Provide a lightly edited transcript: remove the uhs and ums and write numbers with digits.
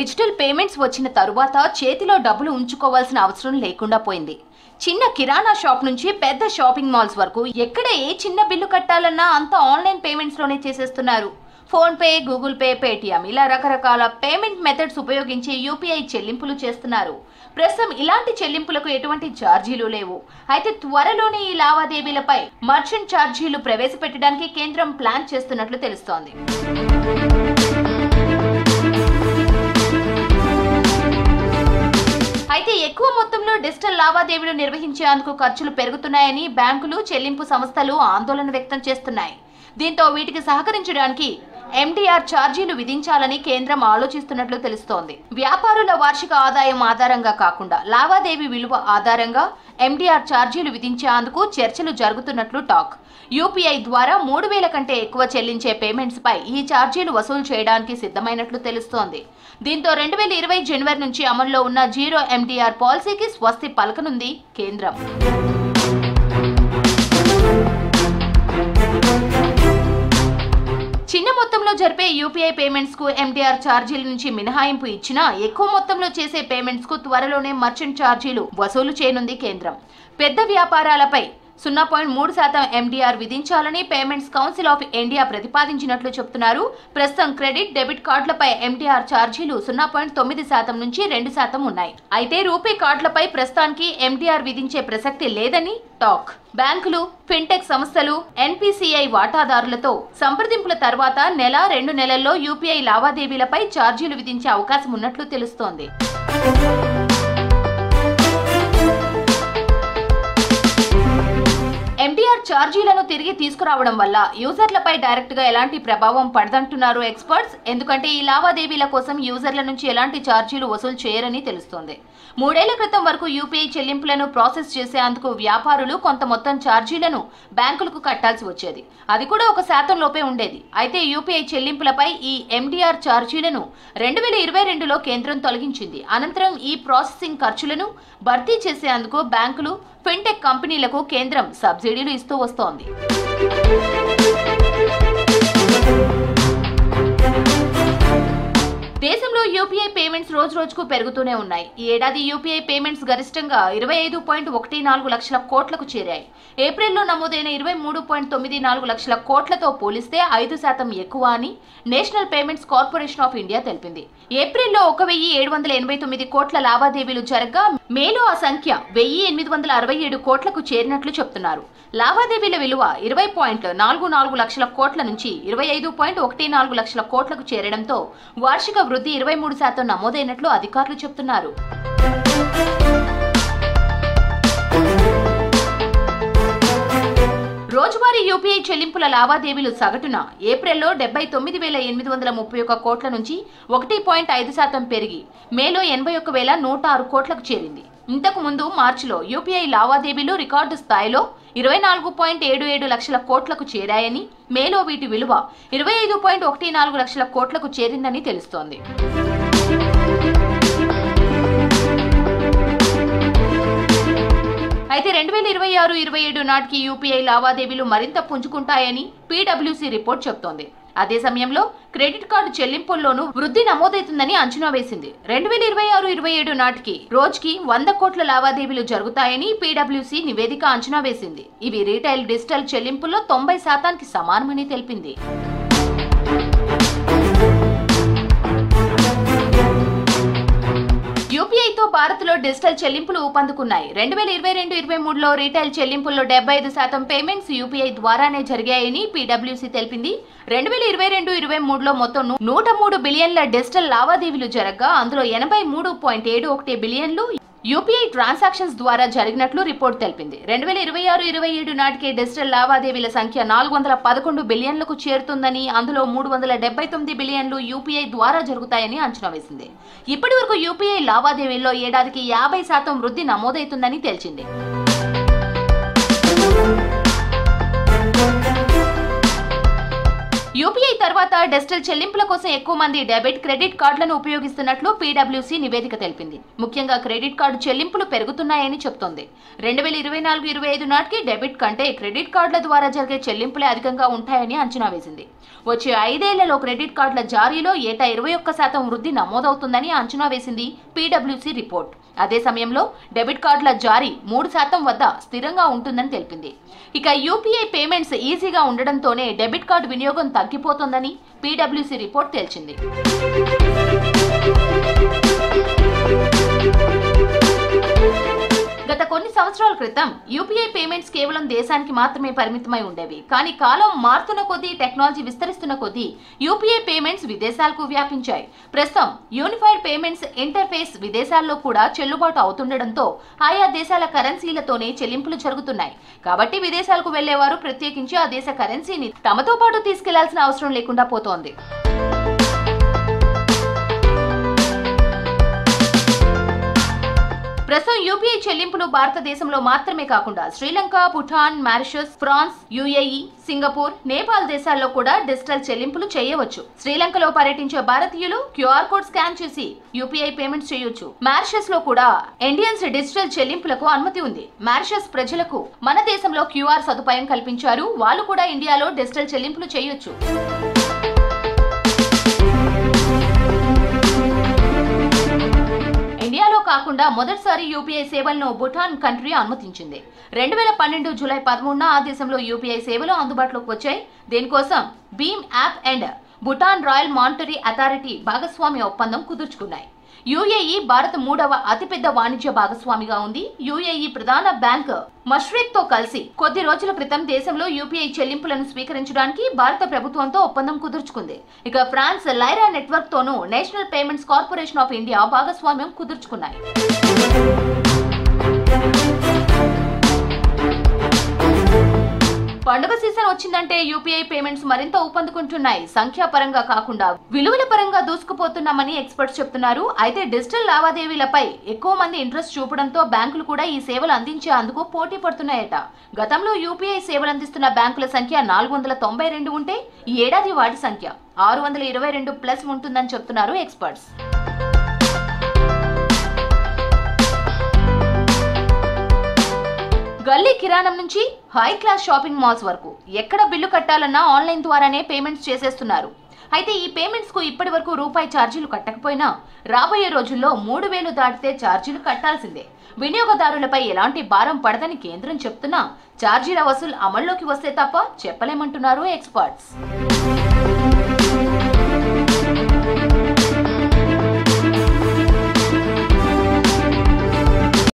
Digital payments వచ్చిన తరువాత చేతిలో డబ్బులు ఉంచుకోవాల్సిన అవసరం లేకుండా పోయింది. చిన్న కిరాణా షాప్ నుంచి పెద్ద షాపింగ్ మాల్స్ వరకు ఎక్కడ ఏ చిన్న బిల్లు కట్టాలన్నా అంతా ఆన్లైన్ పేమెంట్స్ లోనే చేసేస్తున్నారు. Phone pay, Google pay, Paytm ఇలా రకరకాల పేమెంట్ మెథడ్స్ ఉపయోగించి యూపీఐ చెల్లింపులు చేస్తున్నారు. ప్రస్తుతం ఇలాంటి చెల్లింపులకు ఎటువంటి ఛార్జీలు లేవు. అయితే త్వరలోనే ఈ లావాదేవీలపై మర్చెంట్ ఛార్జీలు ప్రవేశపెట్టడానికి కేంద్రం ప్లాన్ చేస్తున్నట్లు తెలుస్తోంది. అయితే ఎక్కువ మొత్తంలో డిజిటల్ లావాదేవీలు నిర్వహించేందుకు ఖర్చులు పెరుగుతున్నాయని బ్యాంకులు, చెల్లింపు సంస్థలు ఆందోళన వ్యక్తం చేస్తున్నాయి. దీంతో వీటికి సహకరించడానికి ఎండిఆర్ ఛార్జీలు విధించాలని కేంద్రం ఆలోచిస్తున్నట్లు తెలుస్తోంది. వ్యాపారుల వార్షిక ఆదాయం ఆధారంగా కాకుండా లావాదేవీ విలువ ఆధారంగా ఎండిఆర్ ఛార్జీలు విధించేందుకు చర్చలు జరుగుతున్నట్లు టాక్. యూపీఐ ద్వారా 3,000 కంటే ఎక్కువ చెల్లించే పేమెంట్స్ పై ఈ ఛార్జీలు వసూలు చేయడానికి సిద్ధమైనట్లు తెలుస్తోంది. దీంతో 2020 జనవరి నుంచి అమల్లో ఉన్న జీరో ఎండిఆర్ పాలసీకి స్వస్తి పలకనుంది కేంద్రం. చిన్న మొత్తంలో జరిపే యూపీఐ పేమెంట్స్ కు ఎండిఆర్ ఛార్జీల నుంచి మినహాయింపు ఇచ్చినా ఎక్కువ మొత్తంలో చేసే పేమెంట్స్ కు త్వరలోనే మర్చెంట్ ఛార్జీలు వసూలు చేయనుంది కేంద్రం. పెద్ద వ్యాపారాలపై 0.3% ఎండిఆర్ విధించాలని పేమెంట్స్ కౌన్సిల్ ఆఫ్ ఇండియా ప్రతిపాదించినట్లు చెబుతున్నారు. ప్రస్తుతం క్రెడిట్, డెబిట్ కార్డులపై ఎండిఆర్ ఛార్జీలు 0.9% నుంచి 2% ఉన్నాయి. అయితే రూపే కార్డులపై ప్రస్తుతానికి ఎండిఆర్ విధించే ప్రసక్తి లేదని టాక్. బ్యాంకులు, ఫిన్టెక్ సంస్థలు, ఎన్పిసిఐ వాటాదారులతో సంప్రదింపుల తర్వాత నెల, 2 నెలల్లో యూపీఐ లావాదేవీలపై ఛార్జీలు విధించే అవకాశం ఉన్నట్లు తెలుస్తోంది. ఎండిఆర్ ఛార్జీలను తిరిగి తీసుకురావడం వల్ల యూజర్లపై డైరెక్ట్ గా ఎలాంటి ప్రభావం పడదంటున్నారు ఎక్స్పర్ట్స్. ఎందుకంటే ఈ లావాదేవీల కోసం యూజర్ల నుంచి ఎలాంటి ఛార్జీలు వసూలు చేయరని తెలుస్తోంది. 3 ఏళ్ల క్రితం వరకు యూపీఐ చెల్లింపులను ప్రాసెస్ చేసేందుకు వ్యాపారులు కొంత మొత్తం ఛార్జీలను బ్యాంకులకు కట్టాల్సి వచ్చేది. అది కూడా 1% లోపే ఉండేది. అయితే యూపీఐ చెల్లింపులపై ఈ ఎండిఆర్ ఛార్జీలను 2022లో కేంద్రం తొలగించింది. అనంతరం ఈ ప్రాసెసింగ్ ఖర్చులను భర్తీ చేసేందుకు బ్యాంకులు, ఫిన్టెక్ కంపెనీలకు కేంద్రం సబ్సిడీలు ఇస్తూ వస్తోంది. దేశంలో యూపీఐ పేమెంట్స్ రోజు రోజుకు పెరుగుతూనే ఉన్నాయి. ఈ ఏడాది యూపీఐ పేమెంట్స్ గరిష్టంగా 25.14 లక్షల కోట్లకు చేరాయి. ఏప్రిల్లో నమోదైన 23.94 లక్షల కోట్లతో పోలిస్తే 5% ఎక్కువ అని national payments corporation of India తెలిపింది. ఏప్రిల్లో 1,789 కోట్ల లావాదేవీలు జరగగా మేలో ఆ సంఖ్య 1,867 కోట్లకు చేరినట్లు చెప్తున్నారు. లావాదేవీల విలువ 20.44 లక్షల కోట్ల నుంచి 25.14 లక్షల కోట్లకు చేరడంతో వార్షిక వృద్ధి 23% నమోదైనట్లు అధికారులు చెబుతున్నారు. రోజువారీ యూపీఐ చెల్లింపుల లావాదేవీలు సగటున ఏప్రిల్లో 79,831 కోట్ల నుంచి 1.5% పెరిగి మేలో 81,106 కోట్లకు చేరింది. ఇంతకు ముందు మార్చిలో యూపీఐ లావాదేవీలు రికార్డు స్థాయిలో 24.77 లక్షల కోట్లకు చేరాయని, మేలో వీటి విలువ 25.14 లక్షల కోట్లకు చేరిందని తెలుస్తోంది. అయితే 2026-27 నాటికి యూపీఐ లావాదేవీలు మరింత పుంజుకుంటాయని పీడబ్ల్యూసీ రిపోర్ట్ చెబుతోంది. అదే సమయంలో క్రెడిట్ కార్డు చెల్లింపుల్లోనూ వృద్ధి నమోదవుతుందని అంచనా వేసింది. 2026-27 నాటికి రోజుకి 100 కోట్ల లావాదేవీలు జరుగుతాయని పీడబ్ల్యూసీ నివేదిక అంచనా వేసింది. ఇవి రీటైల్, డిజిటల్ చెల్లింపుల్లో 90%కి సమానమని తెలిపింది. యూపీఐతో భారత్లో డిజిటల్ చెల్లింపులు ఊపందుకున్నాయి. 2022-23లో రీటైల్ చెల్లింపుల్లో 75% పేమెంట్స్ యూపీఐ ద్వారానే జరిగాయని పీడబ్ల్యూసీ తెలిపింది. 2022-23లో మొత్తం 103 బిలియన్ల డిజిటల్ లావాదేవీలు జరగగా అందులో 83.71 బిలియన్లు యూపీఐ ట్రాన్సాక్షన్స్ ద్వారా జరిగినట్లు రిపోర్ట్ తెలిపింది. 2026-27 నాటికే డిజిటల్ లావాదేవీల సంఖ్య 411 బిలియన్లకు చేరుతుందని, అందులో 379 బిలియన్లు యూపీఐ ద్వారా జరుగుతాయని అంచనా వేసింది. ఇప్పటి వరకు యూపీఐ లావాదేవీల్లో ఏడాదికి 50% వృద్ధి నమోదవుతుందని తేల్చింది. యూపీఐ తర్వాత డిజిటల్ చెల్లింపుల కోసం ఎక్కువ మంది డెబిట్, క్రెడిట్ కార్డులను ఉపయోగిస్తున్నట్లు పీడబ్ల్యూసీ నివేదిక తెలిపింది. ముఖ్యంగా క్రెడిట్ కార్డు చెల్లింపులు పెరుగుతున్నాయని చెప్తోంది. 2024-25 నాటికి డెబిట్ కంటే క్రెడిట్ కార్డుల ద్వారా జరిగే చెల్లింపులే అధికంగా ఉంటాయని అంచనా వేసింది. వచ్చే 5 ఏళ్లలో క్రెడిట్ కార్డుల జారీలో ఏటా 21% వృద్ధి నమోదవుతుందని అంచనా వేసింది పీడబ్ల్యూసీ రిపోర్ట్. అదే సమయంలో డెబిట్ కార్డుల జారీ 3% వద్ద స్థిరంగా ఉంటుందని తెలిపింది. ఇక యూపీఐ పేమెంట్స్ ఈజీగా ఉండడంతోనే డెబిట్ కార్డు వినియోగం తగ్గిపోతోందని పీడబ్ల్యూసీ రిపోర్ట్ తేల్చింది. గత కొన్ని సంవత్సరాల క్రితం యూపీఐ పేమెంట్స్ కేవలం దేశానికి మాత్రమే పరిమితమై ఉండేవి. కానీ కాలం మారుతున్న కొద్దీ, టెక్నాలజీ విస్తరిస్తున్న కొద్దీ యూపీఐ పేమెంట్స్ విదేశాలకు వ్యాపించాయి. ప్రస్తుతం యూనిఫైడ్ పేమెంట్స్ ఇంటర్ఫేస్ విదేశాల్లో కూడా చెల్లుబాటు అవుతుండటంతో ఆయా దేశాల కరెన్సీలతోనే చెల్లింపులు జరుగుతున్నాయి. కాబట్టి విదేశాలకు వెళ్లేవారు ప్రత్యేకించి ఆ దేశ కరెన్సీని తమతో పాటు తీసుకెళ్లాల్సిన అవసరం లేకుండా పోతోంది. ప్రస్తుతం యూపీఐ చెల్లింపులు భారతదేశంలో మాత్రమే కాకుండా Sri Lanka, Bhutan, Mauritius, France, UAE, Singapore, Nepal దేశాల్లో కూడా డిజిటల్ చెల్లింపులు చేయవచ్చు. శ్రీలంకలో పర్యటించే భారతీయులు క్యూఆర్ కోడ్ స్కాన్ చేసి యూపీఐ పేమెంట్స్ చేయొచ్చు. మారిషస్ లో కూడా ఇండియన్స్ డిజిటల్ చెల్లింపులకు అనుమతి ఉంది. మారిషస్ ప్రజలకు మన దేశంలో క్యూఆర్ సదుపాయం కల్పించారు. వాళ్ళు కూడా ఇండియాలో డిజిటల్ చెల్లింపులు చేయొచ్చు. ఇండియాలో కాకుండా మొదటిసారి యూపీఐ సేవలను భూటాన్ కంట్రీ అనుమతించింది. 2012 జూలై 13న ఆ దేశంలో యూపీఐ సేవలు అందుబాటులోకి వచ్చాయి. దీనికోసం భీమ్ app and Bhutan Royal Monetary Authority భాగస్వామ్య ఒప్పందం కుదుర్చుకున్నాయి. యుఏఈ భారత్ 3వ అతిపెద్ద వాణిజ్య భాగస్వామిగా ఉంది. యుఏఈ ప్రధాన బ్యాంక్ మష్రిక్ తో కలిసి కొద్ది రోజుల క్రితం దేశంలో యూపీఐ చెల్లింపులను స్వీకరించడానికి భారత ప్రభుత్వంతో ఒప్పందం కుదుర్చుకుంది. ఇక ఫ్రాన్స్ లైరా నెట్వర్క్ తోనూ national payments corporation of India భాగస్వామ్యం కుదుర్చుకున్నాయి. పండుగ సీజన్ వచ్చిందంటే యూపీఐ పేమెంట్స్ మరింత ఊపందుకుంటున్నాయి. సంఖ్యాపరంగా కాకుండా విలువల పరంగా దూసుకుపోతున్నామని ఎక్స్పర్ట్స్ చెప్తున్నారు. అయితే డిజిటల్ లావాదేవీలపై ఎక్కువ మంది ఇంట్రెస్ట్ చూపడంతో బ్యాంకులు కూడా ఈ సేవలు అందించేందుకు పోటీ పడుతున్నాయట. గతంలో యూపీఐ సేవలు అందిస్తున్న బ్యాంకుల సంఖ్య 492 ఉంటే ఈ ఏడాది వాటి సంఖ్య 622 ప్లస్ ఉంటుందని చెప్తున్నారు ఎక్స్పర్ట్స్. గల్లీ కిరాణం నుంచి హై క్లాస్ షాపింగ్ మాల్స్ వరకు ఎక్కడ బిల్లు కట్టాలన్నా ఆన్లైన్ ద్వారానే పేమెంట్స్ చేసేస్తున్నారు. అయితే ఈ పేమెంట్స్ కు ఇప్పటి వరకు రూపాయి ఛార్జీలు కట్టకపోయినా రాబోయే రోజుల్లో 3000 దాటితే ఛార్జీలు కట్టాల్సిందే. వినియోగదారులపై ఎలాంటి భారం పడదని కేంద్రం చెప్తున్నా ఛార్జీల వసూలు అమల్లోకి వస్తే తప్ప చెప్పలేమంటున్నారు ఎక్స్పర్ట్స్.